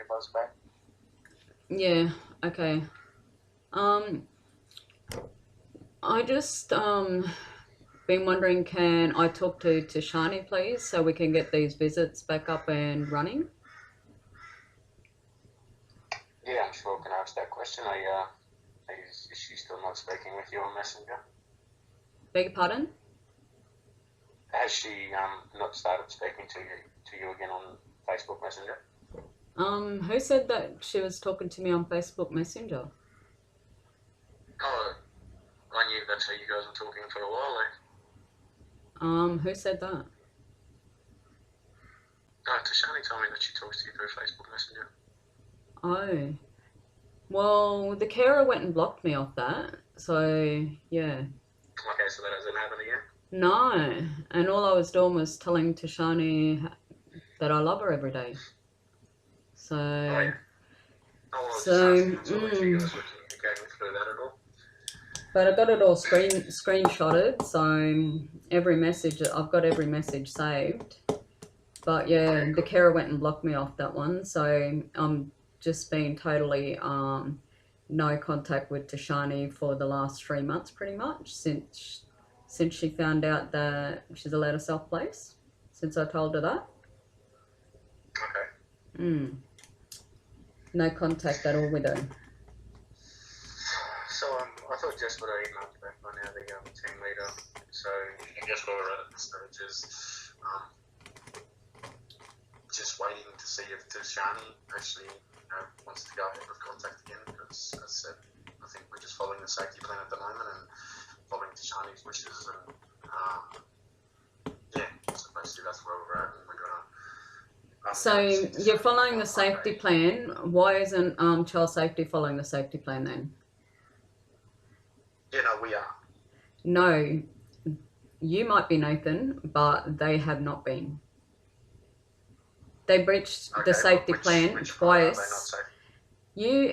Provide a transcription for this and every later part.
a buzz back. Yeah, okay. Um, I just been wondering, can I talk to Tashani, please, so we can get these visits back up and running? Yeah, I'm sure I can ask that question. Is she still not speaking with you on Messenger? Beg your pardon? Has she not started speaking to you again on Facebook Messenger? Who said that she was talking to me on Facebook Messenger? Oh, I knew that's how you guys were talking for a while. Who said that? No, Tashani told me that she talks to you through Facebook Messenger. Oh, well, the carer went and blocked me off that, so yeah. Okay, so that hasn't happened again? No, and all I was doing was telling Tashani that I love her every day. Oh, So, yeah. Oh, well, I was just so, asking if you guys were communicating through that at all. but I got it all screenshotted, so I've got every message saved. But yeah, Okay, the cool. carer went and blocked me off that one, so I'm just been totally no contact with Tashani for the last 3 months, pretty much since she found out that she's allowed a self place. Since I told her that, Okay. no contact at all with her. So I thought Jess would have emailed you back by now, the team leader. So I guess where we're at this stage is just waiting to see if Tashani actually wants to go ahead with contact again. Because as I said, I think we're just following the safety plan at the moment and following Tashani's wishes. And yeah, so basically that's where we're at, and we're gonna. So you're following the safety plan. Why isn't child safety following the safety plan then? Yeah, no, we are. No, you might be, Nathan, but they have not been. They breached the safety plan which twice. You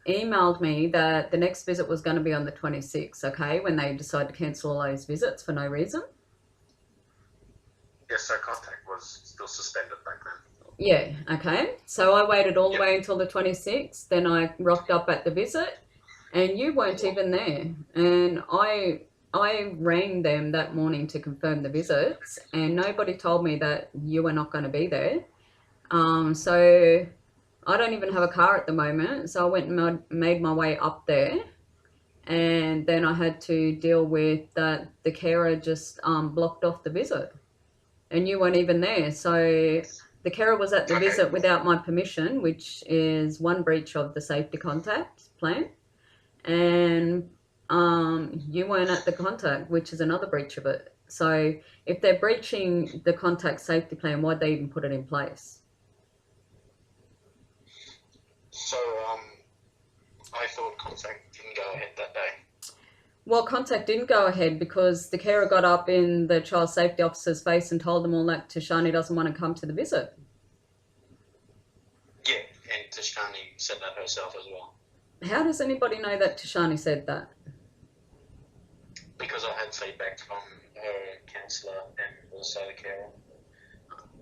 emailed me that the next visit was going to be on the 26th, okay, when they decided to cancel all those visits for no reason. Yes, so contact was still suspended back then. Yeah, okay. So I waited all the way until the 26th, then I rocked up at the visit, and you weren't even there. And I rang them that morning to confirm the visits, and nobody told me that you were not going to be there. So I don't even have a car at the moment, so I went and made my way up there, and then I had to deal with that the carer just blocked off the visit, and you weren't even there. So the carer was at the visit without my permission, which is one breach of the safety contact plan, and you weren't at the contact, which is another breach of it. So if they're breaching the contact safety plan, why'd they even put it in place? So I thought contact didn't go ahead that day. Well, contact didn't go ahead because the carer got up in the child safety officer's face and told them all that Tashani doesn't want to come to the visit. Yeah, and Tashani said that herself as well. How does anybody know that Tashani said that? Because I had feedback from her counsellor and also the carer.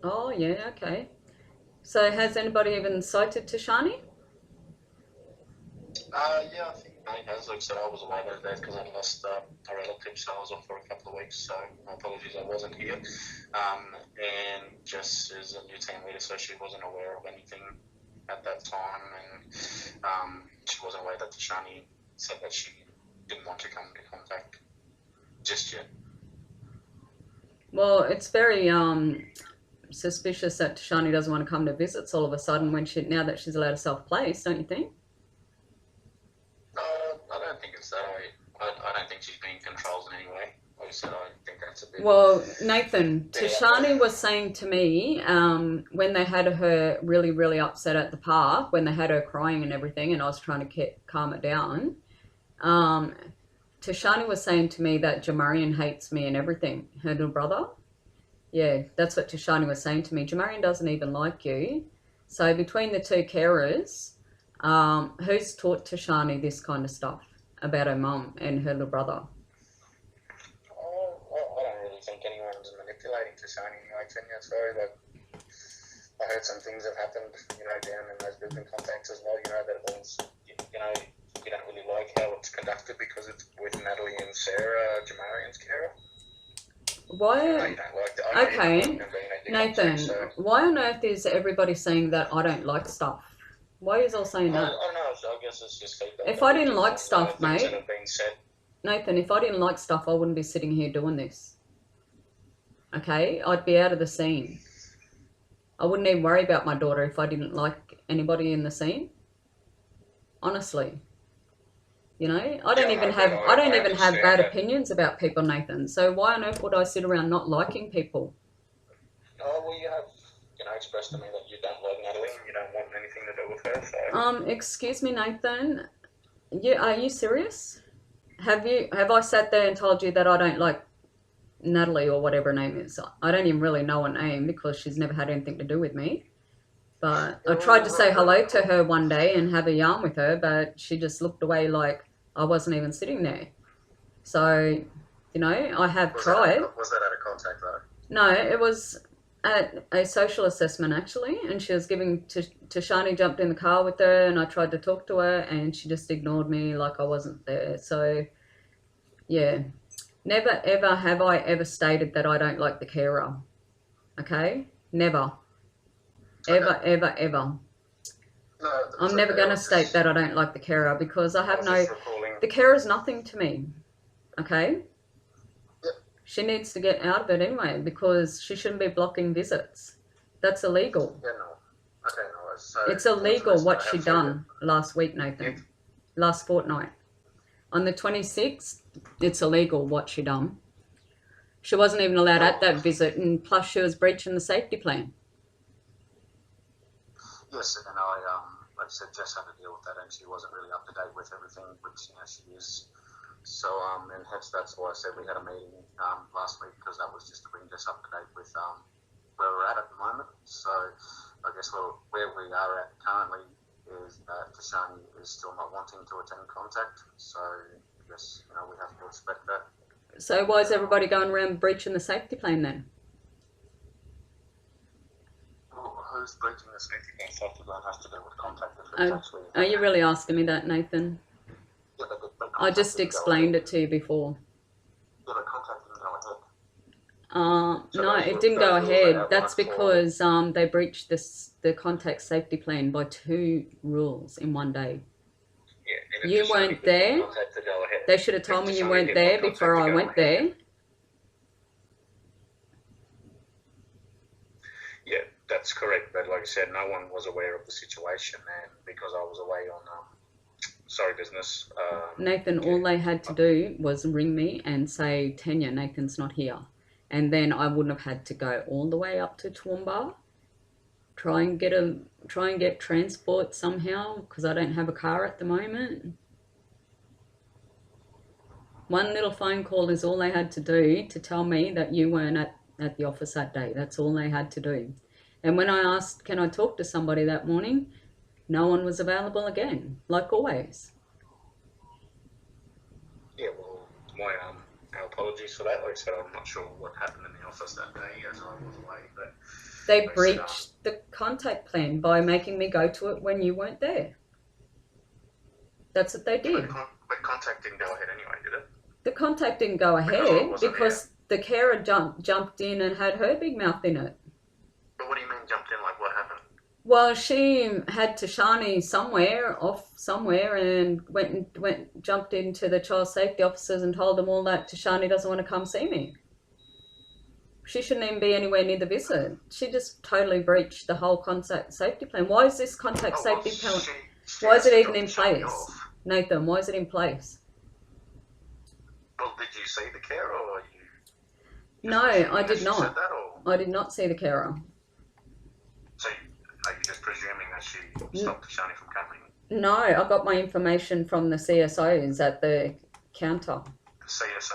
Oh, yeah, okay. So has anybody even cited Tashani? Yeah, I think Nate has. Like I said, I was away those days because I lost a relative, so I was off for a couple of weeks. So my apologies, I wasn't here. And Jess is a new team leader, so she wasn't aware of anything at that time, and she wasn't aware that Tashani said that she didn't want to come into contact just yet. Well, it's very suspicious that Tashani doesn't want to come to visits all of a sudden now that she's allowed to self-place, don't you think? I don't think it's that. I don't think she's being controlled in any way. Like I said, I think that's a bit. Well, Nathan, Tashani was saying to me when they had her really, really upset at the park, when they had her crying and everything, and I was trying to calm it down, Tashani was saying to me that Jamarian hates me and everything, her little brother. Yeah, that's what Tashani was saying to me. Jamarian doesn't even like you. So between the two carers, who's taught Tashani this kind of stuff about her mum and her little brother? I don't really think anyone's manipulating Tashani. Like, sorry, but I heard some things have happened, down in those Brisbane contacts as well. That it was, you don't really like how it's conducted because it's with Natalie and Sarah, Jamarian's carer. Why? I know you don't like that. Okay, Nathan, why on earth is everybody saying that I don't like stuff? Why is all saying that? I don't know. I guess it's just feedback. If I didn't like stuff, mate, that have been said. Nathan, if I didn't like stuff, I wouldn't be sitting here doing this. Okay, I'd be out of the scene. I wouldn't even worry about my daughter if I didn't like anybody in the scene. Honestly, I don't even have bad opinions about people, Nathan. So why on earth would I sit around not liking people? Oh well, you have expressed to me that you don't like Natalie and you don't want anything to do with her. So. Excuse me, Nathan. Are you serious? Have I sat there and told you that I don't like Natalie or whatever her name is? I don't even really know her name because she's never had anything to do with me. But I tried to say hello to her one day and have a yarn with her, but she just looked away like I wasn't even sitting there. So, I have tried. Was that at a contact though? No, it was at a social assessment actually, and she was giving Tashani jumped in the car with her, and I tried to talk to her, and she just ignored me like I wasn't there. So, yeah, never ever have I ever stated that I don't like the carer. Okay, never, ever, ever, ever. No, I'm never going to state that I don't like the carer because I have the carer is nothing to me. Okay. She needs to get out of it anyway because she shouldn't be blocking visits. That's illegal. Yeah, no. Okay, no. So it's illegal what she done last week, Nathan. Last fortnight. On the 26th, it's illegal what she done. She wasn't even allowed at that visit, and plus she was breaching the safety plan. Yes, and I, like I said, Jess had to deal with that, and she wasn't really up to date with everything, which she is. So, and hence that's why I said we had a meeting last week, because that was just to bring Jess up to date with where we're at the moment. So, I guess where we are at currently is that Tashani is still not wanting to attend contact. So, I guess, we have to expect that. So, why is everybody going around breaching the safety plan then? Well, who's breaching the safety plan? Safety plan has to do with contact. Are you really asking me that, Nathan? Yeah, but I just explained it to you before. Yeah, but contact didn't go ahead. No, it didn't go ahead. That's because they breached the contact safety plan by 2 rules in one day. Yeah, you weren't there. They should have told me you weren't there before I went there. Yeah, that's correct. But like I said, no one was aware of the situation, and because I was away on business. Nathan, all they had to do was ring me and say, Tanya, Nathan's not here. And then I wouldn't have had to go all the way up to Toowoomba, try and get transport somehow, because I don't have a car at the moment. One little phone call is all they had to do to tell me that you weren't at the office that day. That's all they had to do. And when I asked, can I talk to somebody that morning, no one was available again, like always. Yeah, well, our apologies for that. Like I said, I'm not sure what happened in the office that day as I was away. But they breached the contact plan by making me go to it when you weren't there. That's what they did. But contact didn't go ahead anyway, did it? The contact didn't go ahead because the carer jumped in and had her big mouth in it. But what do you mean jumped in? Like what happened? Well, she had Tashani off somewhere, and jumped into the child safety officers and told them all that Tashani doesn't want to come see me. She shouldn't even be anywhere near the visit. She just totally breached the whole contact safety plan. Why is this contact safety plan? Why is it even in place? Nathan, why is it in place? Well, did you see the carer or you? No, I did not. Said that, or? I did not see the carer. So are you just presuming that she stopped Tashani from coming? No, I got my information from the CSOs at the counter. The CSO?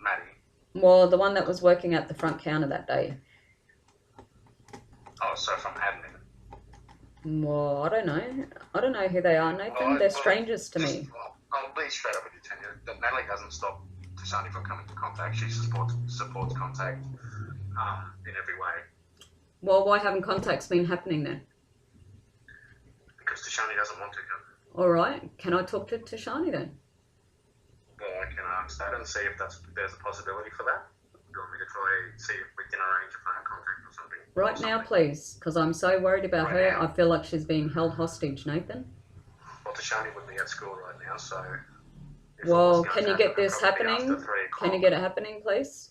Maddie? Well, the one that was working at the front counter that day. Oh, so from admin? Well, I don't know. I don't know who they are, Nathan. They're strangers to me. I'll be straight up with you, Tanya. Natalie hasn't stopped Tashani from coming to contact. She supports contact in every way. Well, why haven't contacts been happening then? Because Tashani doesn't want to come. All right. Can I talk to Tashani then? Well, I can ask that and see if there's a possibility for that. Do you want me to try see if we can arrange a phone contact or something? Right now, please, because I'm so worried about Right her. now? I feel like she's being held hostage, Nathan. Well, Tashani would be at school right now, so. Well, can you get this happening? Can you get it happening, please?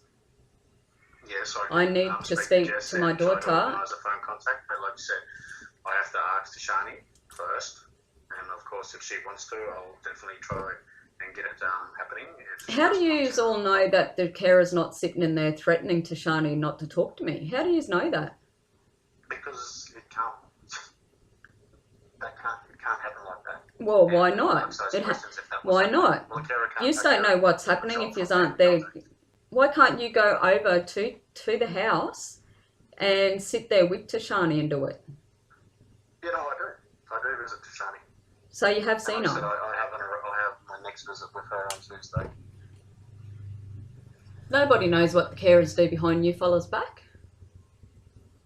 Yes, I need to speak to my daughter. Organise a phone contact, but like I said, I have to ask Tashani first, and of course, if she wants to, I'll definitely try and get it happening. How do you all know that the carer's not sitting in there threatening Tashani not to talk to me? How do you know that? Because it can't happen like that. Well, why not? Why not? You don't know what's happening if you aren't there. Why can't you go over to the house and sit there with Tashani and do it? You know, I do visit Tashani. So you have seen her? I have my next visit with her on Tuesday. Nobody knows what the carers do behind you fellas' back.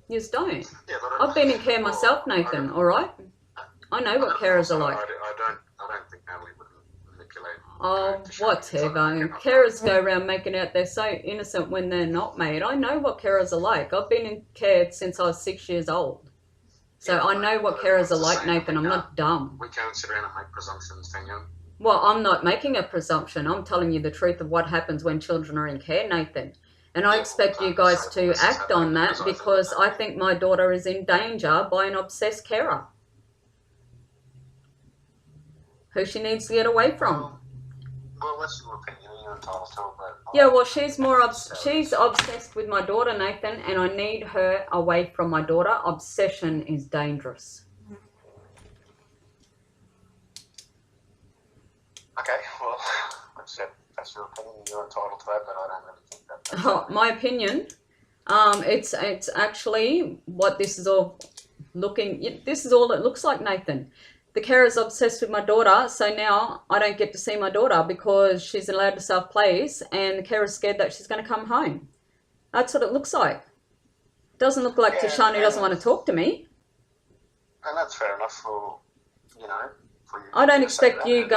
You just don't. Yeah, I've been in care myself, Nathan, all right? I know what carers are like. I don't think Natalie would manipulate. Oh, whatever. Carers go around making out they're so innocent when they're not, mate. I know what carers are like. I've been in care since I was 6 years old. So I know what carers are like, Nathan. I'm not dumb. We can't sit around and make presumptions, can you? Well, I'm not making a presumption. I'm telling you the truth of what happens when children are in care, Nathan. And I expect you guys to act on that because I think my daughter is in danger by an obsessed carer who she needs to get away from. Well, that's your opinion. You're entitled to it, but yeah, well, she's obsessed with my daughter, Nathan, and I need her away from my daughter. Obsession is dangerous. Okay, well, like I said, that's your opinion. You're entitled to that, but I don't really think that. My opinion, it's actually what this is all looking. This is all it looks like, Nathan. The carer's obsessed with my daughter, so now I don't get to see my daughter because she's allowed to self-please, and the carer's scared that she's going to come home. That's what it looks like. Doesn't look like Tashani doesn't want to talk to me. And that's fair enough for, you know. I don't expect you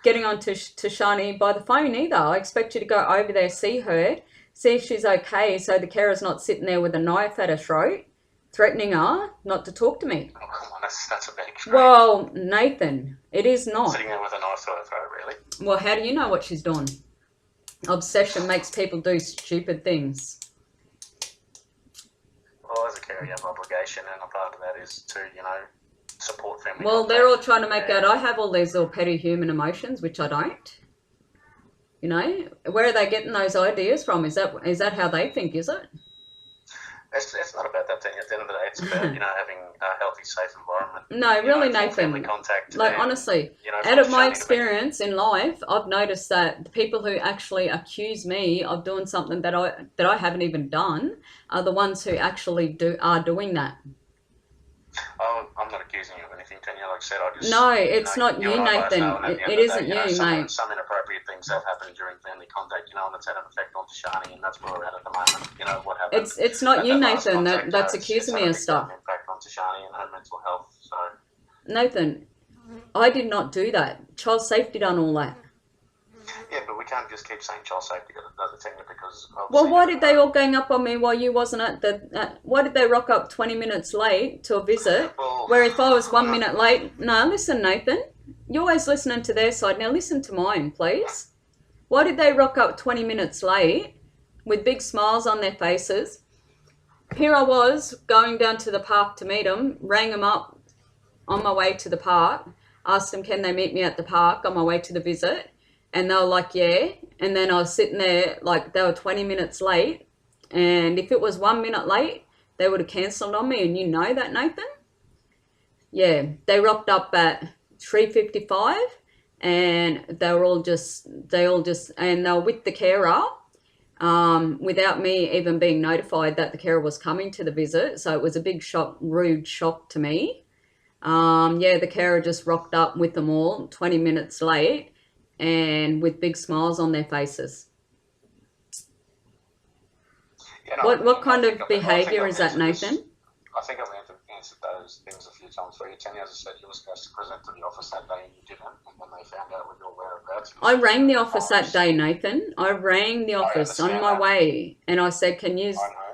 getting on to Tashani by the phone either. I expect you to go over there, see her, see if she's okay, so the carer's not sitting there with a knife at her throat, threatening her not to talk to me. Oh, come on, that's a bit extreme. Well, Nathan, it is not. Sitting there with a knife to her throat, really? Well, how do you know what she's doing? Obsession makes people do stupid things. Well, as a carer, you have an obligation, and a part of that is to, you know, support family. Well, they're all trying to make out I have all these little petty human emotions, which I don't. You know, where are they getting those ideas from? Is that how they think, is it? It's not about that thing. At the end of the day, it's about, you know, having a healthy, safe environment. No, really, Nathan. Family contact. Like, and, honestly, you know, out of my experience in life, I've noticed that the people who actually accuse me of doing something that I haven't even done are the ones who actually are doing that. Oh, I'm not accusing you of anything, Tanya. Like I said, I just... No, it's not you, Nathan. It isn't you, mate. Some inappropriate things have happened during family contact, you know, and it's had an effect on Tashani, and that's where we're at the moment. You know, what happened... It's not you, Nathan, that's accusing me of stuff. Impact on Tashani and her mental health, so... Nathan, I did not do that. Child safety done all that. Yeah, but we can't just keep saying child safety does it because... Well, why did they all gang up on me while you wasn't at the... why did they rock up 20 minutes late to a visit, where if I was 1 minute late... No, listen, Nathan. You're always listening to their side. Now listen to mine, please. Why did they rock up 20 minutes late with big smiles on their faces? Here I was going down to the park to meet them, rang them up on my way to the park, asked them can they meet me at the park on my way to the visit. And they were like, yeah. And then I was sitting there, like, they were 20 minutes late. And if it was 1 minute late, they would have cancelled on me. And you know that, Nathan? Yeah, they rocked up at 3:55. And they were all just, and they were with the carer without me even being notified that the carer was coming to the visit. So it was a big shock, rude shock to me. Yeah, the carer just rocked up with them all 20 minutes late. And with big smiles on their faces. Yeah, What kind of behaviour is that, Nathan? I think I've answered those things a few times for you. Tanya, as I said, you were supposed to present to the office that day and you didn't, and when they found out with your whereabouts... I rang the office that day, Nathan. I rang the office on my way, and I said,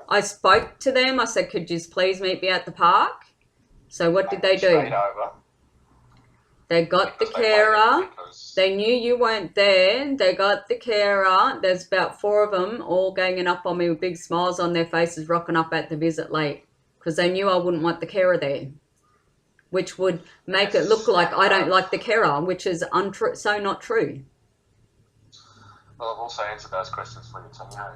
I spoke to them. I said, could you please meet me at the park? So what did they do? Over. They got the carer. They knew you weren't there. They got the carer. There's about 4 of them all ganging up on me with big smiles on their faces, rocking up at the visit late because they knew I wouldn't want the carer there, which would make it look like I don't like the carer, which is untrue, so not true. Well, I've also answered those questions for you, Tanya.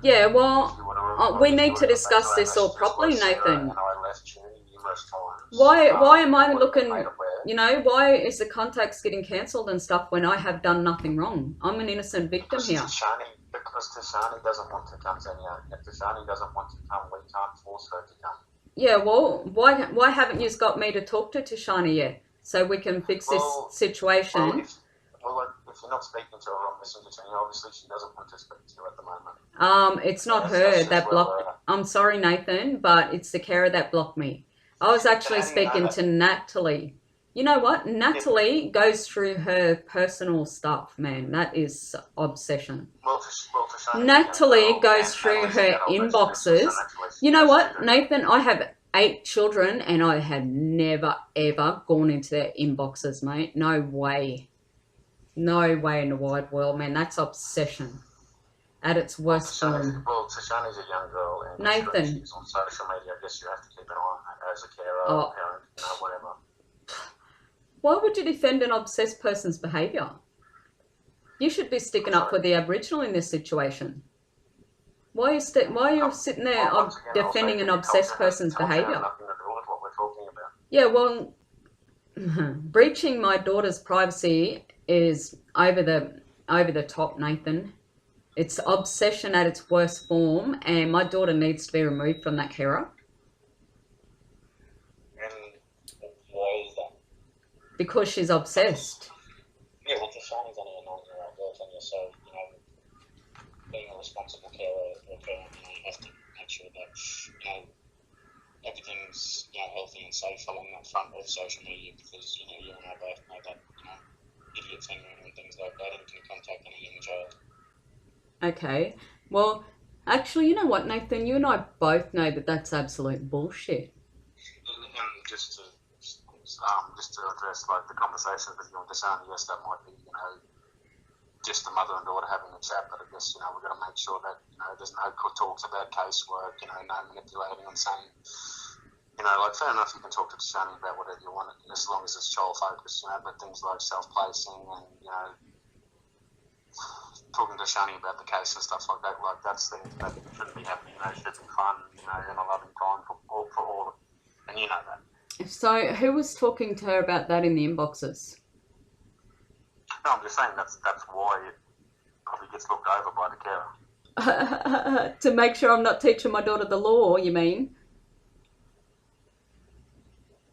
Yeah, well, we need to discuss this all properly, Nathan. And I left you numerous times. Why am I looking... You know, why is the contacts getting cancelled and stuff when I have done nothing wrong? I'm an innocent victim here. Because Tashani doesn't want to come, Tanya. If Tashani doesn't want to come, we can't force her to come. Yeah, well, why haven't you got me to talk to Tashani yet so we can fix this situation? If you're not speaking to her on Messenger, Tanya, obviously she doesn't want to speak to you at the moment. It's not her that blocked... I'm sorry, Nathan, but it's the carer that blocked me. I was actually speaking to Natalie. You know what? Natalie goes through her personal stuff, man. That is obsession. Natalie goes through her inboxes. You know what, Nathan? I have 8 children and I have never, ever gone into their inboxes, mate. No way. No way in the wide world, man. That's obsession at its worst form. Well, Tashani's a young girl. And Nathan. She's on social media. I guess you have to keep an eye on her as a carer, parent, whatever. Why would you defend an obsessed person's behaviour? You should be sticking up for the Aboriginal in this situation. Why are you sitting there defending an obsessed person's behaviour? Yeah, well, breaching my daughter's privacy is over the top, Nathan. It's obsession at its worst form, and my daughter needs to be removed from that carer. Because she's obsessed. Yeah, well, Tashani's only a 9-year-old girl, Tanya, so, you know, being a responsible carer or parent, you know, you have to make sure that, you know, everything's, you know, healthy and safe along that front of social media because, you know, you and I both know that, you know, idiots and things like that and can contact any young child. Okay. Well, actually, you know what, Nathan? You and I both know that that's absolute bullshit. And just to address like the conversations with you and Tashani, yes, that might be, you know, just the mother and daughter having a chat, but I guess, you know, we've got to make sure that, you know, there's no talks about casework, you know, no manipulating and saying, you know, like, fair enough, you can talk to Tashani about whatever you want, as long as it's child focused, you know, but things like self-placing and, you know, talking to Shani about the case and stuff like that's things that shouldn't be happening, you know, should be fun, you know, in a loving time for all, and you know that. So, who was talking to her about that in the inboxes? No, I'm just saying that's why it probably gets looked over by the carer. To make sure I'm not teaching my daughter the law, you mean?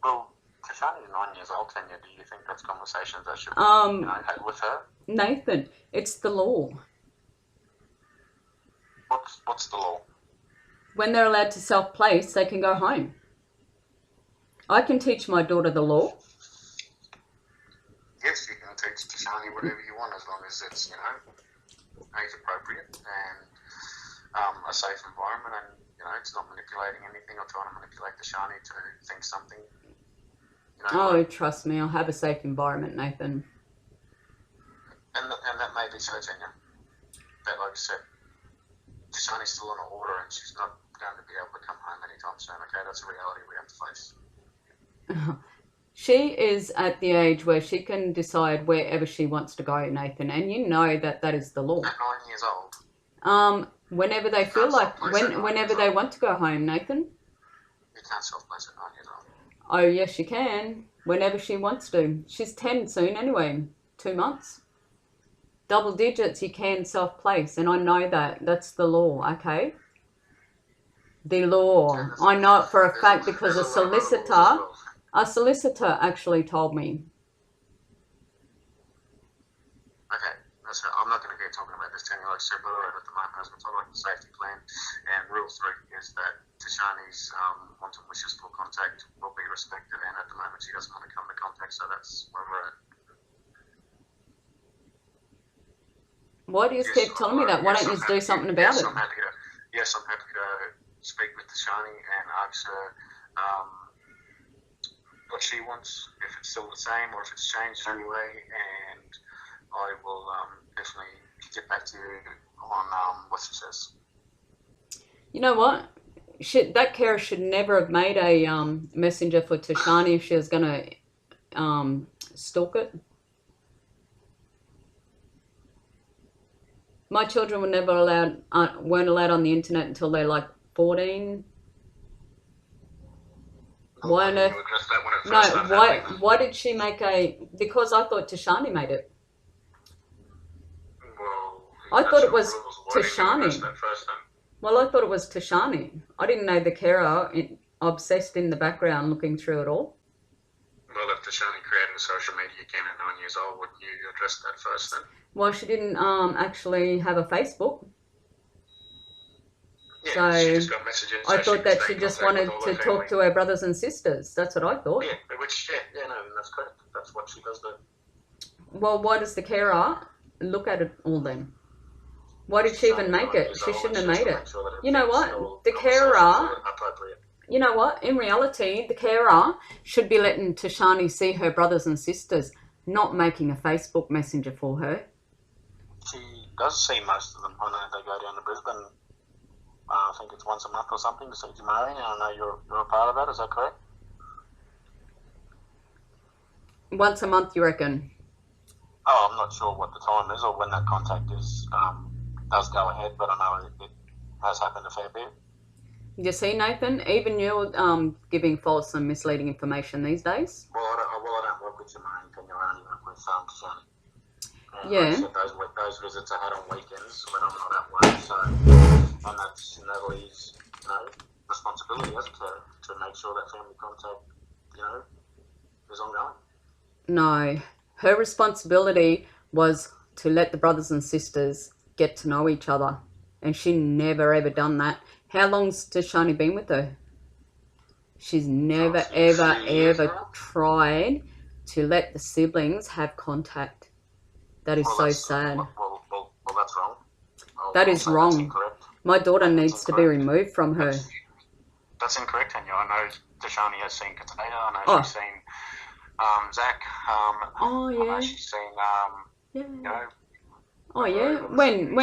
Well, Tashani's 9 years old, Tanya. Do you think that's conversations that should be had with her? Nathan, it's the law. What's the law? When they're allowed to self-place, they can go home. I can teach my daughter the law. Yes, you can teach Tashani whatever you want as long as it's, you know, age appropriate and a safe environment, and, you know, it's not manipulating anything or trying to manipulate Tashani to think something. You know, oh, trust me, I'll have a safe environment, Nathan. And that may be so, Tanya. But like I said, Tashani's still on an order and she's not going to be able to come home anytime soon. Okay, that's a reality we have to face. She is at the age where she can decide wherever she wants to go, Nathan, and you know that is the law. At 9 years old. Whenever they feel like, whenever they want to go home, Nathan. You can't self-place at 9 years old. Oh yes, she can. Whenever she wants to. She's 10 soon anyway. 2 months. Double digits, you can self-place, and I know that. That's the law, okay? The law. I know it for a fact because a solicitor actually told me. Okay, I'm not going to keep talking about this, Tanya. Like I said, but at the moment, as we talk about the safety plan, and rule 3 is that Tashani's wanton wishes for contact will be respected, and at the moment she doesn't want to come to contact, so that's where we're at. Why do you keep telling me that? Why don't you just do something about it? I'm happy to speak with Tashani and ask her what she wants, if it's still the same or if it's changed in any way, and I will definitely get back to you on what she says. You know what? That carer should never have made a messenger for Tashani if she was going to stalk it. My children weren't allowed on the internet until they're like 14. Why on earth? No, why did she make because I thought Tashani made it. Well, I thought it was Tashani. Well, I thought it was Tashani. I didn't know the carer obsessed in the background looking through it all. Well, if Tashani created a social media account at 9 years old, wouldn't you address that first then? Well, she didn't actually have a Facebook. Yeah, so she just got messages. I thought that she just wanted to talk to her brothers and sisters. That's what I thought. Yeah, no, that's correct. That's what she does do. Well, why does the carer look at it all then? Why did she even make it? She shouldn't have made it. You know what? The carer... You know what? In reality, the carer should be letting Tashani see her brothers and sisters, not making a Facebook messenger for her. She does see most of them. I know they go down to Brisbane. I think it's once a month or something to see Jamari, and I know you're a part of that. Is that correct? Once a month, you reckon? Oh, I'm not sure what the time is or when that contact is. Does go ahead, but I know it has happened a fair bit. You see, Nathan, even you're giving false and misleading information these days. Well, I don't work with Jamari, I only work with Tashani. Yeah. Like I said, those visits are had on weekends when I'm not at work, so and that's Natalie's, responsibility as a carer to make sure that family contact, is ongoing. No, her responsibility was to let the brothers and sisters get to know each other, and she never ever done that. How long's Tashani been with her? She's never ever tried to let the siblings have contact. That is so sad. Well, that's wrong. That is wrong. My daughter needs to be removed from her. That's incorrect, Tanya. I know Tashani has seen Katea. I know she's seen Zach. Oh, yeah. I know she's seen, Oh, yeah? When?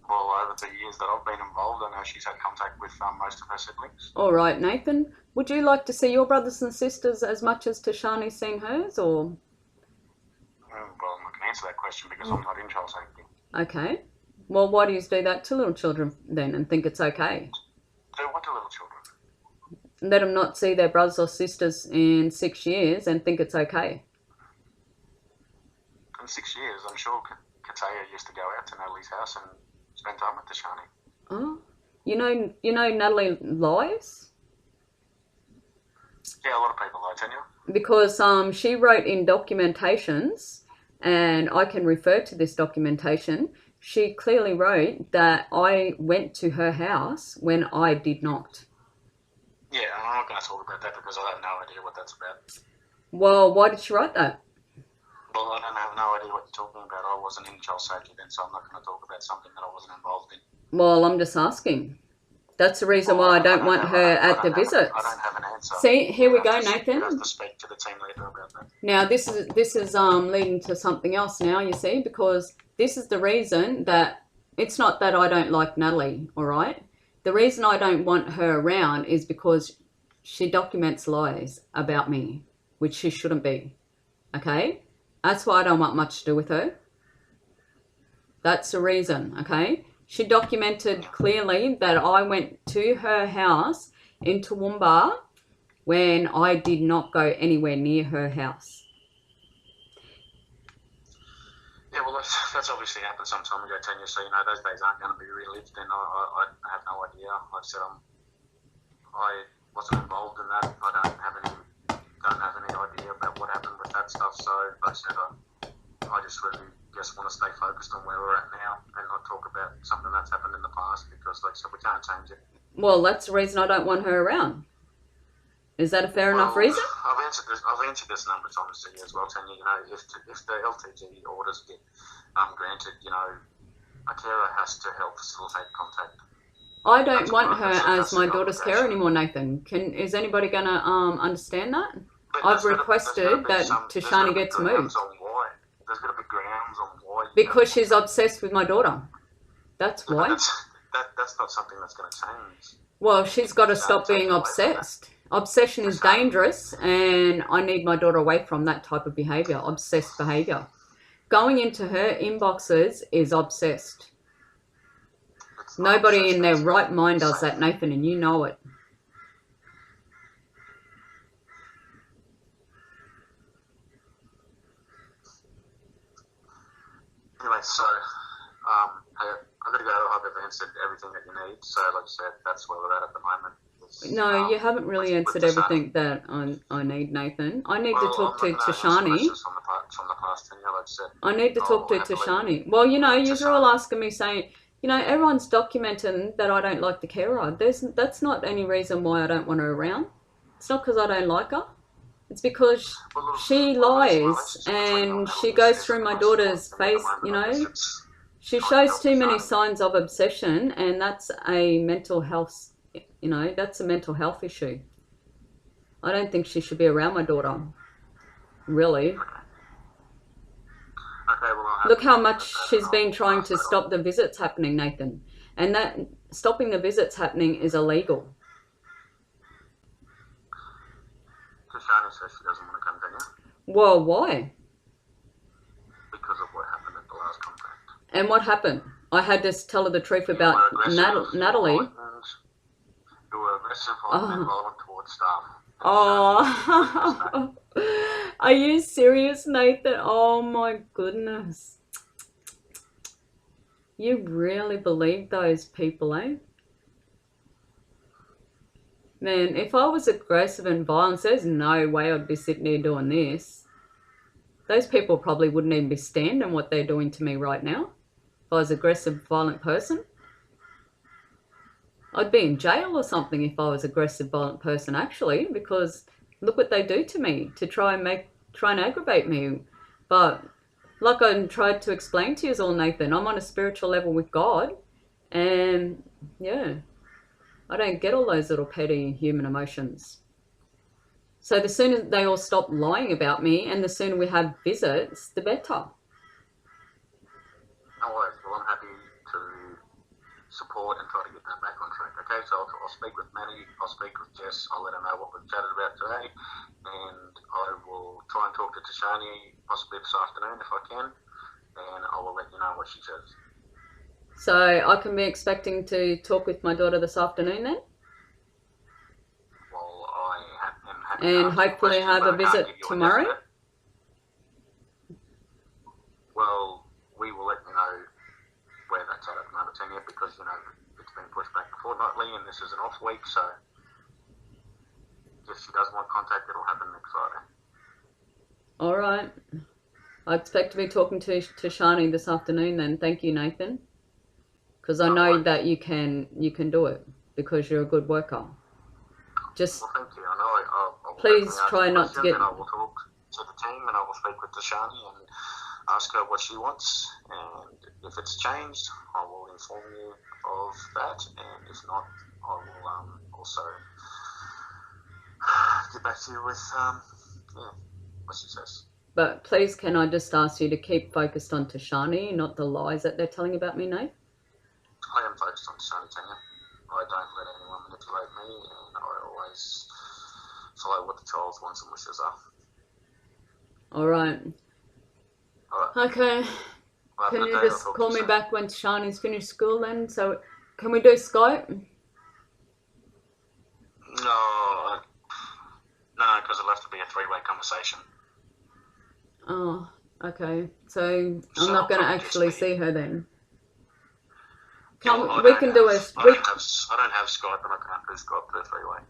Well, over the years that I've been involved, I know she's had contact with most of her siblings. All right, Nathan. Would you like to see your brothers and sisters as much as Tashani's seen hers, or...? Well, I'm not going to answer that question because I'm not in child safety. Okay. Well, why do you do that to little children then and think it's okay? Do what to little children? Let them not see their brothers or sisters in 6 years and think it's okay. In 6 years, I'm sure Katea used to go out to Natalie's house and spend time with Tashani. Oh, you know Natalie lies? Yeah, a lot of people lie, Tanya. Because she wrote in documentations, and I can refer to this documentation, she clearly wrote that I went to her house when I did not. Yeah, I'm not going to talk about that because I have no idea what that's about. Well, why did she write that? Well, I don't have no idea what you're talking about. I wasn't in child safety then, so I'm not going to talk about something that I wasn't involved in. Well, I'm just asking. That's the reason why I don't want her at the visits. I don't have an answer. See, here we go, Nathan. You have to speak to the team leader about that. Now, this is leading to something else now, you see, because this is the reason that it's not that I don't like Natalie, all right? The reason I don't want her around is because she documents lies about me, which she shouldn't be, okay? That's why I don't want much to do with her. That's the reason, okay? She documented clearly that I went to her house in Toowoomba when I did not go anywhere near her house. Yeah, well, that's obviously happened some time ago, Tanya, so, those days aren't going to be relived, and I have no idea. Like I said, I wasn't involved in that. I don't have any idea about what happened with that stuff, so like I said, I just really just want to stay focused on where we're at now and not talk about something that's happened in the past because, like I said, we can't change it. Well, that's the reason I don't want her around. Is that a fair enough reason? I've answered this number of times to you as well, Tanya. You know, if the LTG orders get granted, you know, a carer has to help facilitate contact. I don't want her as my daughter's carer anymore, Nathan. Is anybody going to understand that? I've requested that Tashani gets moved. There's got to be grounds on why. Because she's obsessed with my daughter. That's why. That's not something that's going to change. Well, she's got to stop being obsessed. Obsession is dangerous, and I need my daughter away from that type of behaviour, obsessed behaviour. Going into her inboxes is obsessed. Nobody in their right mind does that, Nathan, and you know it. Anyway, so I've got to go. I've answered everything that you need. So, like I said, that's where we're at the moment. No, you haven't really answered everything that I need, Nathan. I need to talk to Tashani. I need to talk to Tashani. Well, you know, you're all asking me saying, you know, everyone's documenting that I don't like the carer. That's not any reason why I don't want her around. It's not because I don't like her. It's because she lies and she goes through my daughter's face, you know. She shows too many signs of obsession, and that's a mental health, you know, that's a mental health issue. I don't think she should be around my daughter, really. Look how much she's been trying to stop the visits happening, Nathan. And that stopping the visits happening is illegal. Tashani says she doesn't want to come down. Well, why? Because of what happened at the last contact. And what happened? I had to tell her the truth about Natalie. You were aggressive and violent towards staff. Oh, are you serious, Nathan? Oh my goodness. You really believe those people, eh? Man, if I was aggressive and violent, there's no way I'd be sitting here doing this. Those people probably wouldn't even be standing what they're doing to me right now. If I was an aggressive, violent person. I'd be in jail or something if I was an aggressive, violent person, actually, because look what they do to me to try and aggravate me. But like I tried to explain to you all, Nathan, I'm on a spiritual level with God, and yeah, I don't get all those little petty human emotions. So the sooner they all stop lying about me and the sooner we have visits, the better. No worries. Well, I'm happy to support and try to get that back on track. Okay, so I'll speak with Maddie, I'll speak with Jess, I'll let her know what we've chatted about today, and I will try and talk to Tashani possibly this afternoon if I can, and I will let you know what she says. So I can be expecting to talk with my daughter this afternoon then? Well, I am happy and hopefully have a visit tomorrow? Well, we will let you know where that's at the moment, Tanya, because, you know, it's been pushed back fortnightly and this is an off week, so if she does want contact, it'll happen next Friday. All right. I expect to be talking to Shani this afternoon then. Thank you, Nathan. Because I know that you can do it because you're a good worker. Just well, thank you. I know I'll please try not to get... And I will talk to the team and I will speak with Tashani and ask her what she wants. And if it's changed, I will inform you of that. And if not, I will also get back to you with what she says. But please, can I just ask you to keep focused on Tashani, not the lies that they're telling about me, Nate? I am focused on Tashani, Tanya. I don't let anyone manipulate me, and I always follow what the child's wants and wishes are. All right. Okay. Well, can you just call me back when Tashani's finished school then? So, can we do Skype? No, because it'll have to be a three-way conversation. Oh, okay. So I'm not going to actually see her then. I don't have Skype, and I can't do Skype per three-way.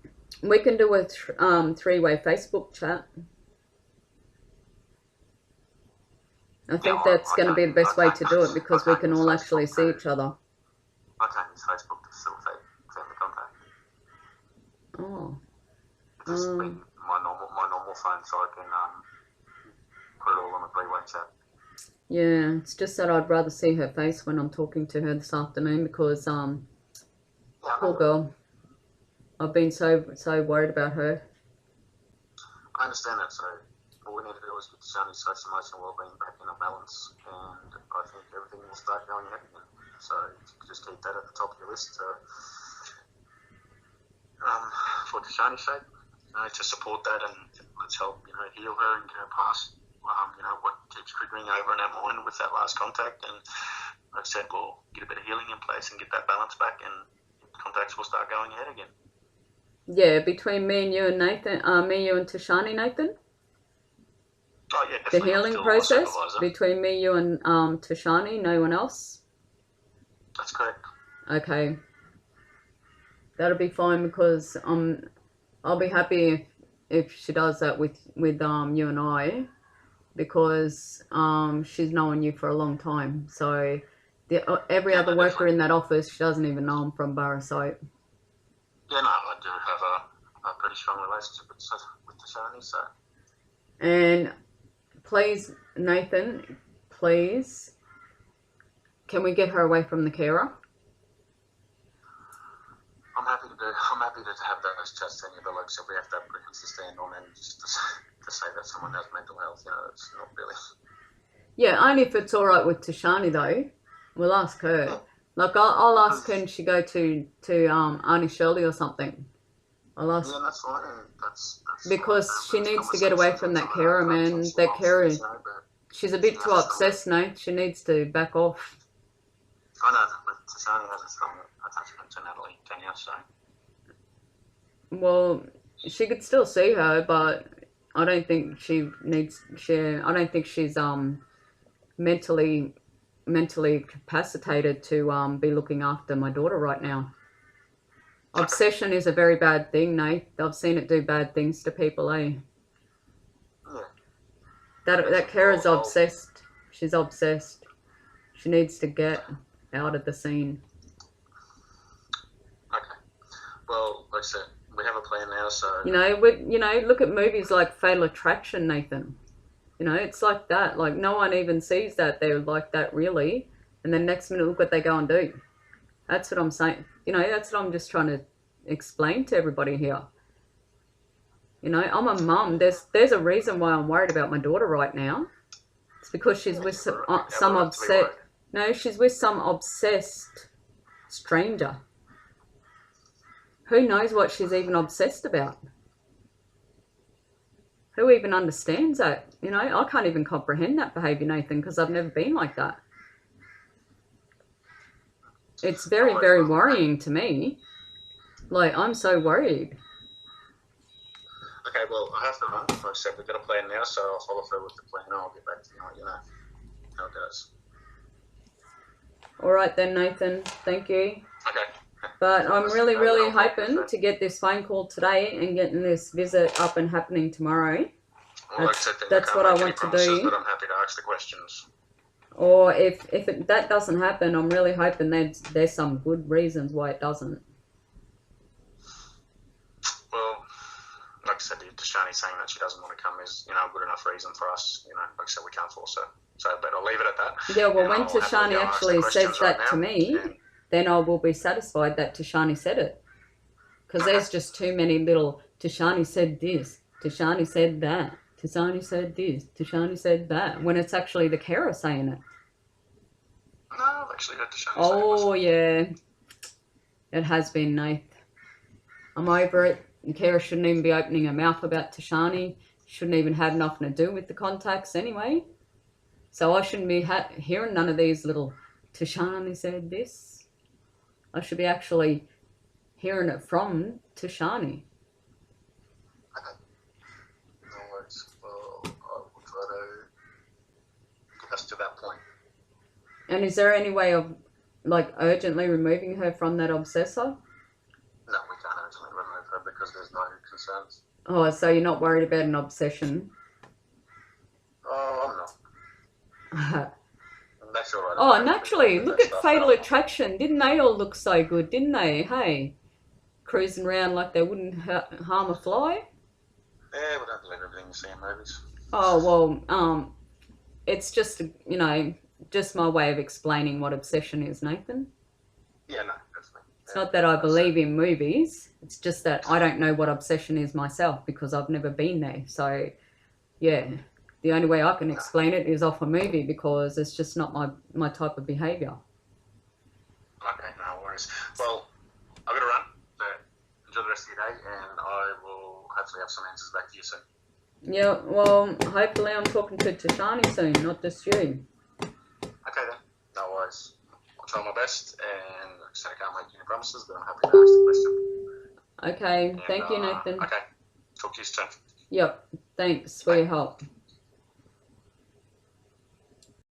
We can do a three-way Facebook chat. I think that's going to be the best way to do it because we can all actually see each other. I can't use Facebook to facilitate family contact. Oh. Just my normal phone, so I can put it all on a three-way chat. Yeah, it's just that I'd rather see her face when I'm talking to her this afternoon because poor girl. I've been so worried about her. I understand that, so all we need to do is get Shani's social emotional well-being back in a balance, and I think everything will start going ahead again. So if you could just keep that at the top of your list for Shani's sake, to support that, and let's help heal her and get her past what keeps triggering over in our mind with that last contact. And like I said, we'll get a bit of healing in place and get that balance back, and contacts will start going ahead again. Yeah, between me and you and Nathan, me, you and Tashani, Nathan. Oh yeah, The definitely. healing process between me, you and Tashani, no one else. That's correct. Okay, that'll be fine because I'll be happy if she does that with you and I, because she's known you for a long time. So every other worker in that office, she doesn't even know I'm from Barasite. Yeah, no, I do have a pretty strong relationship with Tashani, so. And please, Nathan, please, can we get her away from the carer? I'm happy to have those chats to you, but like I said, we have to have pretty to stand on, and just to say that someone has mental health, it's not really. Yeah, only if it's all right with Tashani though. We'll ask her. Like I'll ask her, and she go to Auntie Shirley or something. I'll ask. Yeah, that's fine. That's because she needs to get away from that carer, man. That carer, she's a bit too obsessed now. She needs to back off. I know, but Tashani has a strong attachment to Natalie, Tanya, so. Well, she could still see her, but I don't think she needs. I don't think she's mentally capacitated to be looking after my daughter right now. Obsession is a very bad thing, Nate. I've seen it do bad things to people, eh? Yeah. That carer's obsessed. She's obsessed. She needs to get out of the scene. Okay. Well, like I said, we have a plan now, so. Look at movies like Fatal Attraction, Nathan. It's like that. Like, no one even sees that they're like that, really. And then next minute, look what they go and do. That's what I'm saying. That's what I'm just trying to explain to everybody here. I'm a mum. There's a reason why I'm worried about my daughter right now. It's because she's with some upset. No, she's with some obsessed stranger. Who knows what she's even obsessed about? Who even understands that? I can't even comprehend that behaviour, Nathan, because I've never been like that. It's very, very worrying to me. Like, I'm so worried. Okay, well, I have to run. Like I said, we've got a plan now, so I'll follow through with the plan, and I'll get back to you, how it goes. All right then, Nathan. Thank you. Okay. But I'm really, really hoping to get this phone call today and getting this visit up and happening tomorrow. Well, that's what I want to do. But I'm happy to ask the questions. Or if that doesn't happen, I'm really hoping there's some good reasons why it doesn't. Well, like I said, Tashani saying that she doesn't want to come is, a good enough reason for us. Like I said, we can't force her. So, but I'll leave it at that. Yeah, well, when Tashani actually says that to me, then I will be satisfied that Tashani said it. Because there's just too many little, Tashani said this, Tashani said that, Tashani said this, Tashani said that, when it's actually the carer saying it. No, I've actually heard Tashani say it. Oh, yeah. It has been, Nath. I'm over it. The carer shouldn't even be opening her mouth about Tashani. Shouldn't even have nothing to do with the contacts anyway. So I shouldn't be hearing none of these little, Tashani said this. I should be actually hearing it from Tashani. Okay. No worries. Well, I will try to get us to that point. And is there any way of, urgently removing her from that obsessor? No, we can't urgently remove her because there's no concerns. Oh, so you're not worried about an obsession? Oh, I'm not. Natural, right? Oh, naturally. Look at Fatal Attraction. Didn't they all look so good, didn't they? Hey, cruising around like they wouldn't harm a fly. Yeah, we don't believe everything you see in movies. Oh, well, it's just, just my way of explaining what obsession is, Nathan. Yeah, no, definitely. It's not that I believe in movies. It's just that I don't know what obsession is myself because I've never been there. So, yeah, the only way I can explain it is off a movie because it's just not my type of behaviour. Okay, no worries. Well, I've got to run, so enjoy the rest of your day, and I will hopefully have some answers back to you soon. Yeah, well, hopefully I'm talking to Tashani soon, not just you. Okay then, no worries. I'll try my best, and like I said, I can't make any promises, but I'm happy to ask the question. Okay, And, thank you, Nathan. Okay, talk to you soon. Yep, thanks for your help.